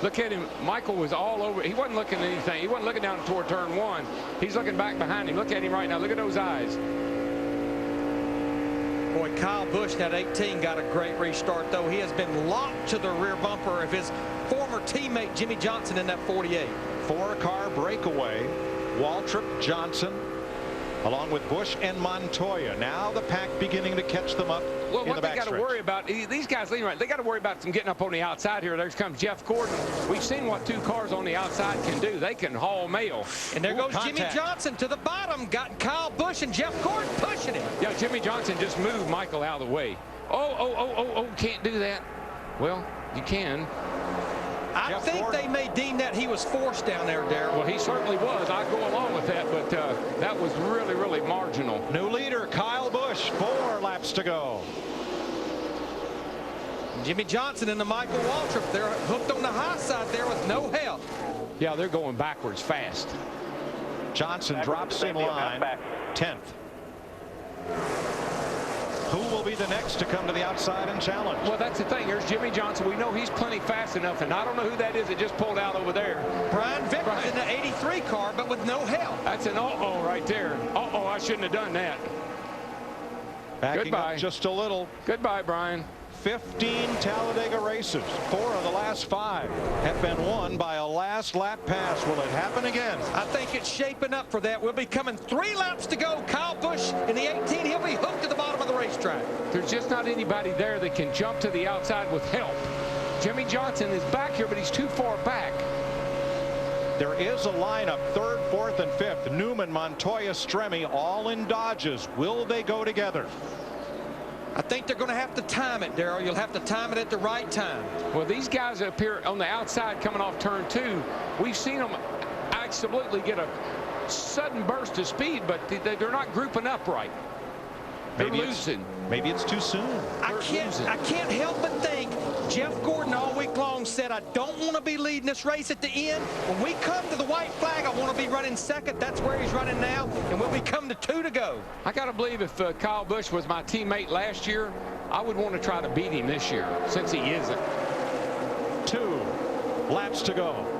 Look at him. Michael was all over. He wasn't looking at anything. He wasn't looking down toward turn 1. He's looking back behind him. Look at him right now. Look at those eyes. Boy, Kyle Busch, that 18, got a great restart, though. He has been locked to the rear bumper of his former teammate, Jimmy Johnson, in that 48. 4-car breakaway. Waltrip, Johnson, along with Busch and Montoya. Now the pack beginning to catch them up. Well, what they got to worry about, these guys leading right, they got to worry about them getting up on the outside here. There comes Jeff Gordon. We've seen what 2 cars on the outside can do. They can haul mail. And there goes Jimmy Johnson to the bottom. Got Kyle Busch and Jeff Gordon pushing him. Yeah, Jimmy Johnson just moved Michael out of the way. Oh, can't do that. Well, you can. I think they may deem that he was forced down there, Darrell. Well, he certainly was. I'd go along with that, but that was really, really marginal. New leader, Kyle Busch, 4 laps to go. Jimmy Johnson and the Michael Waltrip, they're hooked on the high side there with no help. Yeah, they're going backwards fast. Johnson drops in line, 10th. Who will be the next to come to the outside and challenge? Well, that's the thing. There's Jimmy Johnson. We know he's plenty fast enough, and I don't know who that is that just pulled out over there. Brian Vickers in the 83 car, but with no help. That's an uh-oh right there. Uh-oh, I shouldn't have done that. Backing up just a little. Goodbye, Brian. 15 Talladega races. 4 of the last 5 have been won by a last lap pass. Will it happen again? I think it's shaping up for that. We'll be coming 3 laps to go. Kyle Busch in the 18. He'll be hooked to the bottom of the racetrack. There's just not anybody there that can jump to the outside with help. Jimmy Johnson is back here, but he's too far back. There is a lineup, 3rd, 4th, and 5th. Newman, Montoya, Stremme, all in Dodges. Will they go together? I think they're going to have to time it, Darrell. You'll have to time it at the right time. Well, these guys up here on the outside coming off turn 2, we've seen them absolutely get a sudden burst of speed, but they're not grouping up right. They're losing. Maybe it's too soon. I can't help but think Jeff Gordon all week long said, I don't want to be leading this race at the end. When we come to the white flag, I want to be running second. That's where he's running now, and when we come to 2 to go. I got to believe if Kyle Busch was my teammate last year, I would want to try to beat him this year, since he isn't. 2 laps to go.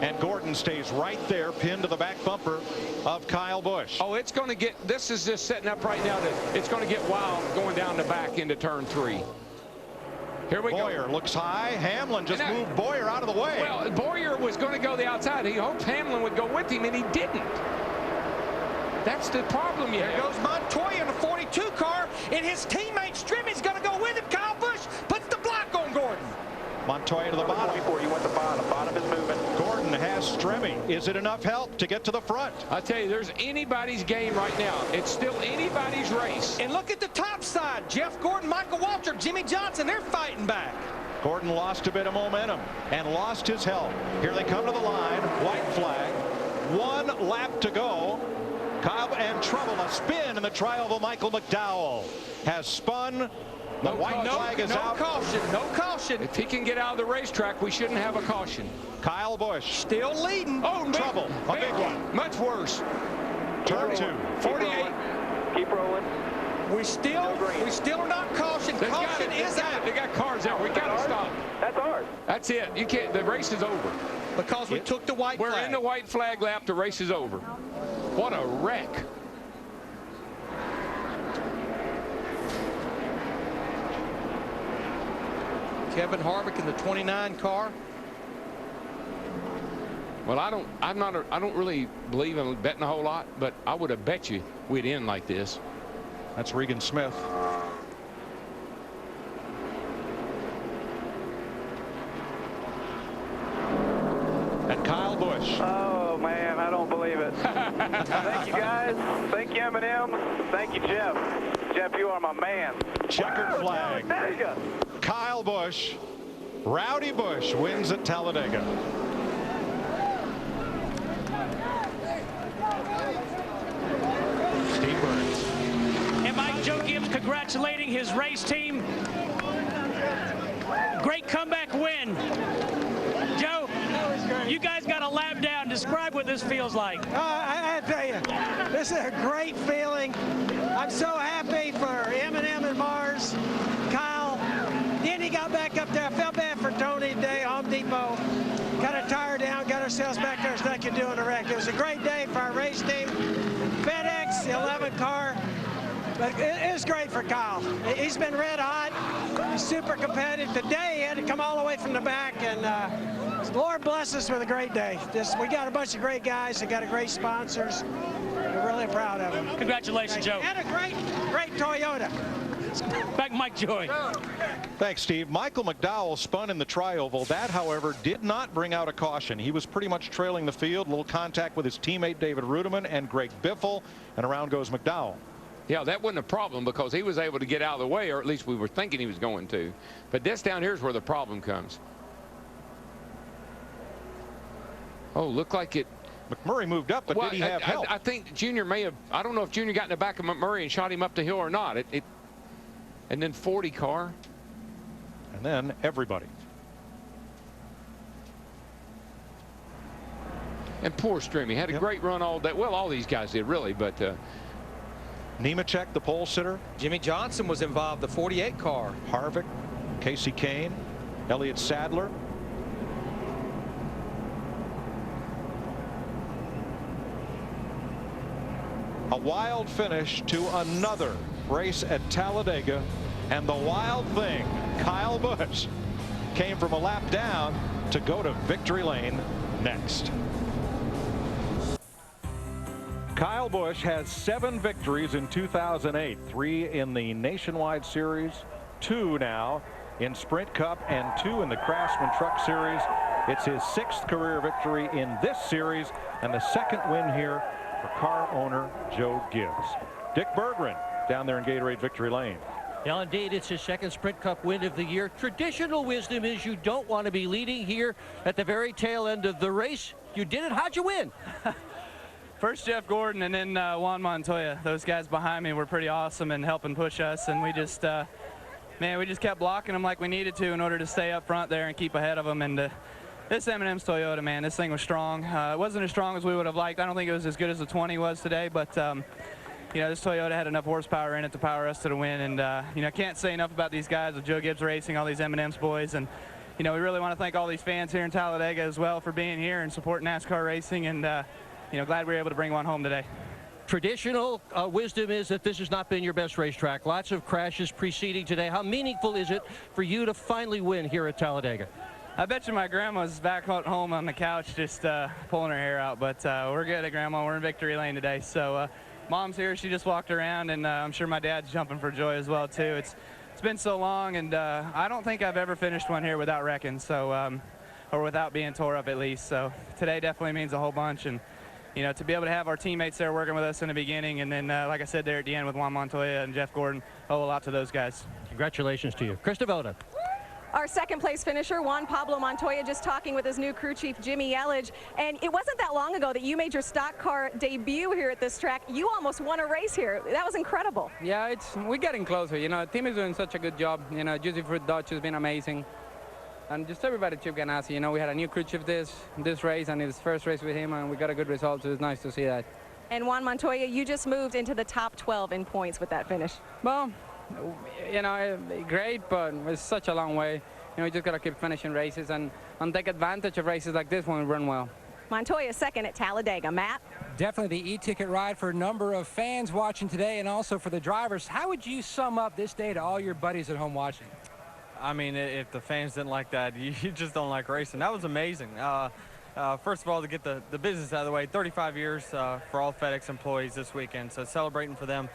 And Gordon stays right there, pinned to the back bumper of Kyle Busch. Oh, it's going to get, this is just setting up right now. It's going to get wild going down the back into turn 3. Here we go. Boyer looks high. Hamlin just moved Boyer out of the way. Well, Boyer was going to go the outside. He hoped Hamlin would go with him, and he didn't. That's the problem you have. There goes Montoya in the 42 car, and his teammate Stremme's going to go with him. Kyle Busch puts the block on Gordon. Montoya to the bottom. Before you went the bottom. Bottom is moving. Gordon has Stremme. Is it enough help to get to the front? I tell you, there's anybody's game right now. It's still anybody's race. And look at the top side. Jeff Gordon, Michael Waltrip, Jimmy Johnson, they're fighting back. Gordon lost a bit of momentum and lost his help. Here they come to the line. White flag. 1 lap to go. Kyle and trouble. A spin in the trial of Michael McDowell has spun. The white flag is out. No caution. No caution. If he can get out of the racetrack, we shouldn't have a caution. Kyle Busch still leading. Oh, trouble. A big one. Much worse. Turn 2. 48. Keep rolling. We still are not cautioned. Caution is out. They got cars out. We got to stop. That's ours. That's it. You can't. The race is over. Because we took the white flag. We're in the white flag lap. The race is over. What a wreck. Kevin Harvick in the 29 car. Well, I don't really believe in betting a whole lot, but I would have bet you we'd end like this. That's Regan Smith. And Kyle Busch. Oh man, I don't believe it. Thank you guys. Thank you, Eminem. Thank you, Jeff. Jeff, you are my man. Checkered flag. Talladega. Kyle Busch. Rowdy Busch wins at Talladega. Steve Burns. And Mike Joe Gibbs congratulating his race team. Great comeback win. Joe, you guys got a lap down. Describe what this feels like. I tell you, this is a great feeling. I'm so happy for Eminem and Mars, Kyle. Then he got back up there. I felt bad for Tony today, Home Depot. ourselves back there as nothing doing the wreck. It was a great day for our race team. FedEx, the 11 car. But it was great for Kyle. He's been red hot. He's super competitive. Today, he had to come all the way from the back, and Lord bless us with a great day. We got a bunch of great guys. We got a great sponsors. We're really proud of them. Congratulations, Joe. And a great Toyota. Back Mike Joy. Thanks, Steve. Michael McDowell spun in the tri-oval. That, however, did not bring out a caution. He was pretty much trailing the field. A little contact with his teammate David Rudiman and Greg Biffle, and around goes McDowell. Yeah, that wasn't a problem because he was able to get out of the way, or at least we were thinking he was going to. But this down here is where the problem comes. Oh, looked like it. McMurray moved up, but did he have help? I think Junior may have. I don't know if Junior got in the back of McMurray and shot him up the hill or not. And then 40 car. And then everybody. And poor Streamy had a great run all day. Well, all these guys did really, but. Nemechek, the pole sitter. Jimmy Johnson was involved, the 48 car. Harvick, Casey Kane, Elliott Sadler. A wild finish to another race at Talladega. And the wild thing, Kyle Busch came from a lap down to go to victory lane next. Kyle Busch has 7 victories in 2008, 3 in the Nationwide Series, 2 now in Sprint Cup, and 2 in the Craftsman Truck Series. It's his 6th career victory in this series and the 2nd win here for car owner Joe Gibbs. Dick Berggren down there in Gatorade Victory Lane. Yeah, indeed, it's his 2nd Sprint Cup win of the year. Traditional wisdom is you don't want to be leading here at the very tail end of the race. You did it. How'd you win? First Jeff Gordon and then Juan Montoya. Those guys behind me were pretty awesome and helping push us, and we just man, we just kept blocking them like we needed to in order to stay up front there and keep ahead of them. And this M&M's Toyota, man, this thing was strong. It wasn't as strong as we would have liked. I don't think it was as good as the 20 was today, but you know, this Toyota had enough horsepower in it to power us to the win. And you know, can't say enough about these guys with Joe Gibbs Racing, all these M&M's boys. And you know, we really want to thank all these fans here in Talladega as well for being here and supporting NASCAR racing. And you know, glad we were able to bring one home today. Traditional wisdom is that this has not been your best racetrack. Lots of crashes preceding today. How meaningful is it for you to finally win here at Talladega? I bet you my grandma's back at home on the couch just pulling her hair out, but we're good at Grandma. We're in victory lane today. So Mom's here. She just walked around, and I'm sure my dad's jumping for joy as well, too. It's been so long, and I don't think I've ever finished one here without wrecking, so or without being tore up at least. So today definitely means a whole bunch. And you know, to be able to have our teammates there working with us in the beginning, and then, like I said, there at the end with Juan Montoya and Jeff Gordon, owe a lot to those guys. Congratulations to you. Chris Devoda. Our 2nd place finisher, Juan Pablo Montoya, just talking with his new crew chief, Jimmy Elledge. And it wasn't that long ago that you made your stock car debut here at this track. You almost won a race here. That was incredible. Yeah, we're getting closer. You know, the team is doing such a good job. You know, Juicy Fruit Dodge has been amazing. And just everybody at Chip Ganassi, you know, we had a new crew chief this race, and it's first race with him, and we got a good result, so it's nice to see that. And Juan Montoya, you just moved into the top 12 in points with that finish. Well, you know, great, but it's such a long way. You know, we just got to keep finishing races and take advantage of races like this when we run well. Montoya 2nd at Talladega. Matt? Definitely the e-ticket ride for a number of fans watching today and also for the drivers. How would you sum up this day to all your buddies at home watching? I mean, if the fans didn't like that, you just don't like racing. That was amazing. First of all, to get the business out of the way, 35 years for all FedEx employees this weekend. So celebrating for them,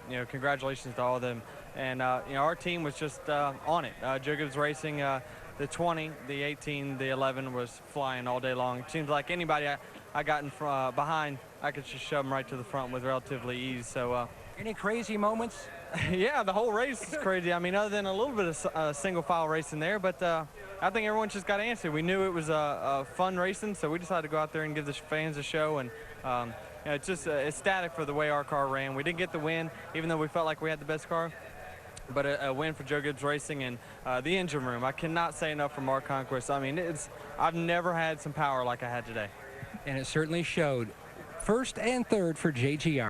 you know, congratulations to all of them. And, you know, our team was just on it. Joe Gibbs Racing, the 20, the 18, the 11 was flying all day long. It seems like anybody I got in behind, I could just shove them right to the front with relatively ease. So any crazy moments? Yeah, the whole race is crazy. I mean, other than a little bit of single file racing there, but I think everyone just got answered. We knew it was a fun racing, so we decided to go out there and give the fans a show. And you know, it's just ecstatic for the way our car ran. We didn't get the win, even though we felt like we had the best car, but a win for Joe Gibbs Racing. And the engine room, I cannot say enough for Mark Conquest. I mean, I've never had some power like I had today. And it certainly showed. 1st and 3rd for JGR.